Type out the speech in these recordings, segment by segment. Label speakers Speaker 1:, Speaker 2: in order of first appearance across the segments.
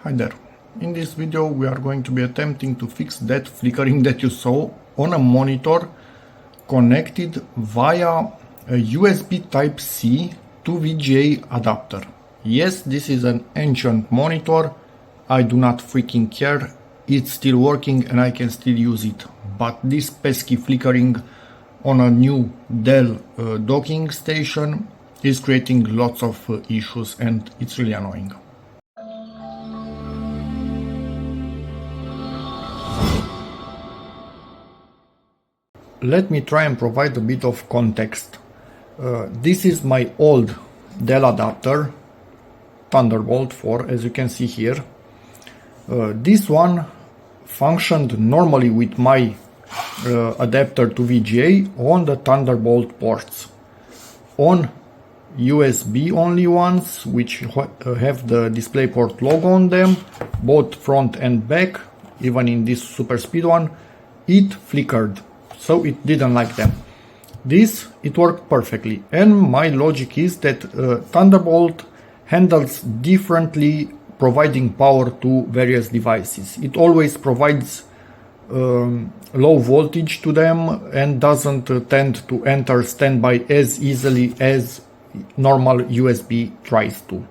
Speaker 1: Hi there. In this video we are going to be attempting to fix that flickering that you saw on a monitor connected via a USB Type-C to VGA adapter. Yes, this is an ancient monitor. I do not freaking care. It's still working and I can still use it. But this pesky flickering on a new Dell docking station is creating lots of issues and it's really annoying. Let me try and provide a bit of context. This is my old Dell adapter, Thunderbolt 4, as you can see here. This one functioned normally with my adapter to VGA on the Thunderbolt ports. On USB only ones, which have the DisplayPort logo on them, both front and back, even in this super speed one, it flickered. So it didn't like them. It worked perfectly, and my logic is that Thunderbolt handles differently providing power to various devices. It always provides low voltage to them and doesn't tend to enter standby as easily as normal USB tries to.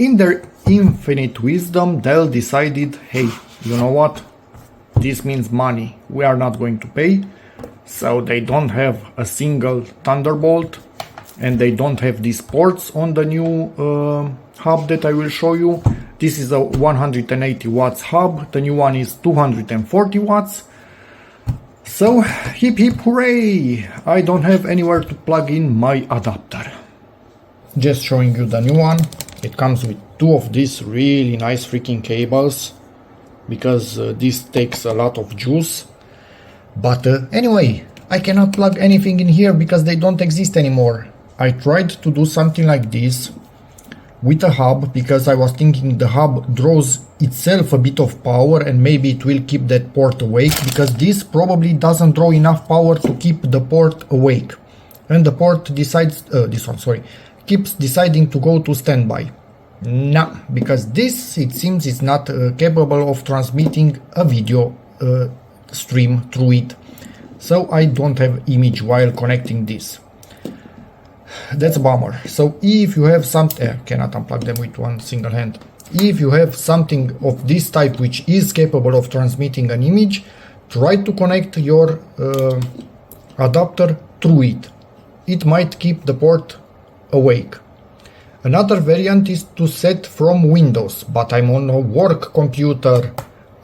Speaker 1: In their infinite wisdom, Dell decided, hey, you know what? This means money. We are not going to pay. So they don't have a single Thunderbolt and they don't have these ports on the new hub that I will show you. This is a 180 watts hub. The new one is 240 watts. So hip hip hooray! I don't have anywhere to plug in my adapter. Just showing you the new one. It comes with two of these really nice freaking cables, because this takes a lot of juice. But anyway, I cannot plug anything in here because they don't exist anymore. I tried to do something like this with a hub because I was thinking the hub draws itself a bit of power and maybe it will keep that port awake, because this probably doesn't draw enough power to keep the port awake. And the port decides, keeps deciding to go to standby. No, because this, it seems, is not capable of transmitting a video stream through it. So I don't have image while connecting this. That's a bummer. So if you have something, cannot unplug them with one single hand. If you have something of this type which is capable of transmitting an image, try to connect your adapter through it. It might keep the port awake. Another variant is to set from Windows, but I'm on a work computer.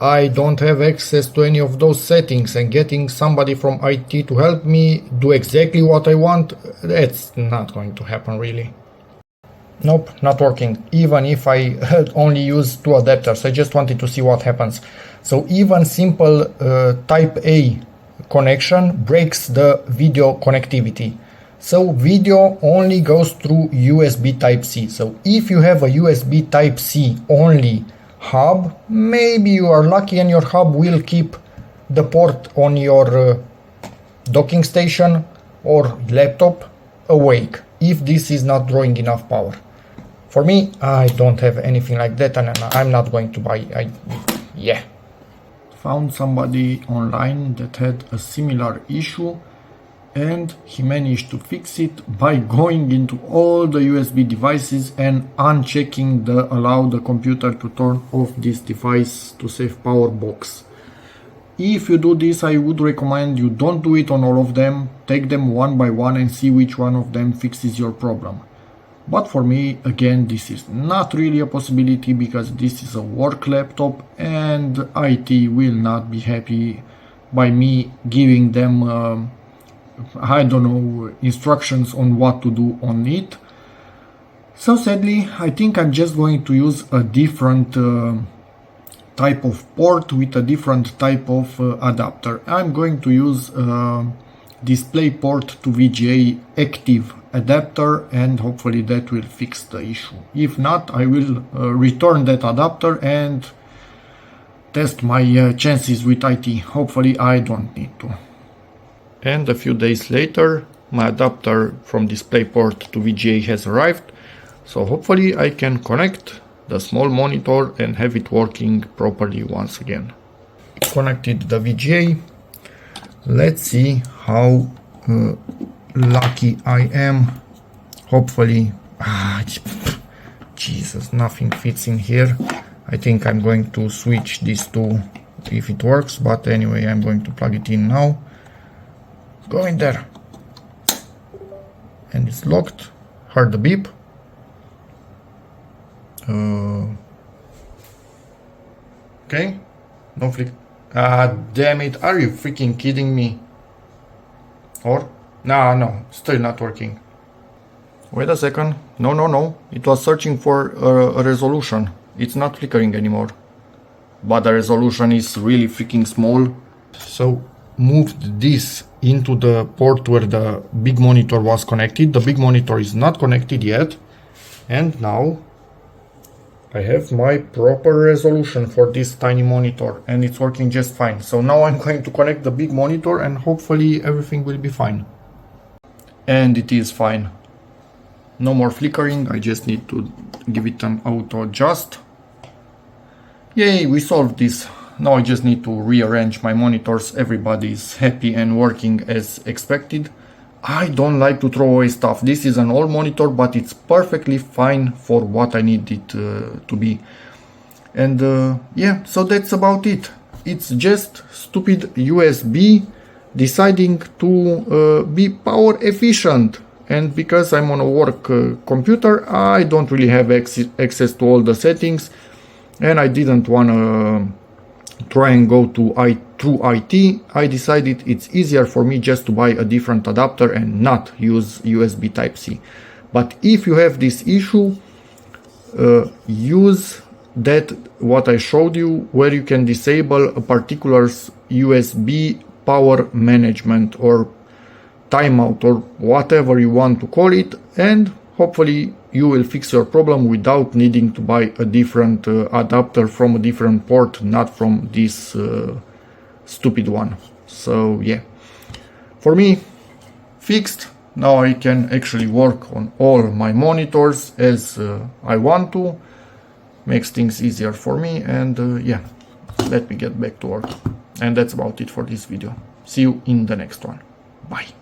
Speaker 1: I don't have access to any of those settings, and getting somebody from IT to help me do exactly what I want, that's not going to happen really. Nope, not working. Even if I only use two adapters, I just wanted to see what happens. So even simple Type A connection breaks the video connectivity. So video only goes through USB Type-C. So if you have a USB Type-C only hub, maybe you are lucky and your hub will keep the port on your docking station or laptop awake if this is not drawing enough power. For me, I don't have anything like that and I'm not going to buy. Found somebody online that had a similar issue, and he managed to fix it by going into all the USB devices and unchecking the allow the computer to turn off this device to save power box. If you do this, I would recommend you don't do it on all of them. Take them one by one and see which one of them fixes your problem. But for me, again, this is not really a possibility because this is a work laptop and IT will not be happy by me giving them I don't know, instructions on what to do on it. So sadly, I think I'm just going to use a different type of port with a different type of adapter. I'm going to use DisplayPort to VGA active adapter, and hopefully that will fix the issue. If not, I will return that adapter and test my chances with IT. Hopefully I don't need to. And a few days later, my adapter from DisplayPort to VGA has arrived, so hopefully I can connect the small monitor and have it working properly once again. Connected the VGA. Let's see how lucky I am. Hopefully, Jesus, nothing fits in here. I think I'm going to switch these two if it works, but anyway, I'm going to plug it in now. Go in there. And it's locked. Heard the beep. Okay. No flick. Damn it. Are you freaking kidding me? Or? No, still not working. Wait a second. No. It was searching for a resolution. It's not flickering anymore. But the resolution is really freaking small. So moved this into the port where the big monitor was connected. The big monitor is not connected yet. And now I have my proper resolution for this tiny monitor and it's working just fine. So now I'm going to connect the big monitor and hopefully everything will be fine. And it is fine. No more flickering. I just need to give it an auto adjust. Yay, we solved this. Now I just need to rearrange my monitors. Everybody is happy and working as expected. I don't like to throw away stuff. This is an old monitor, but it's perfectly fine for what I need it to be. And yeah, so that's about it. It's just stupid USB deciding to be power efficient. And because I'm on a work computer, I don't really have access to all the settings. And I didn't want to try and go through IT. I decided it's easier for me just to buy a different adapter and not use USB Type-C. But if you have this issue, use that what I showed you, where you can disable a particular USB power management or timeout or whatever you want to call it, and hopefully you will fix your problem without needing to buy a different adapter from a different port, not from this stupid one. So yeah, for me, fixed. Now I can actually work on all my monitors as I want to. Makes things easier for me, and yeah, let me get back to work. And that's about it for this video. See you in the next one. Bye.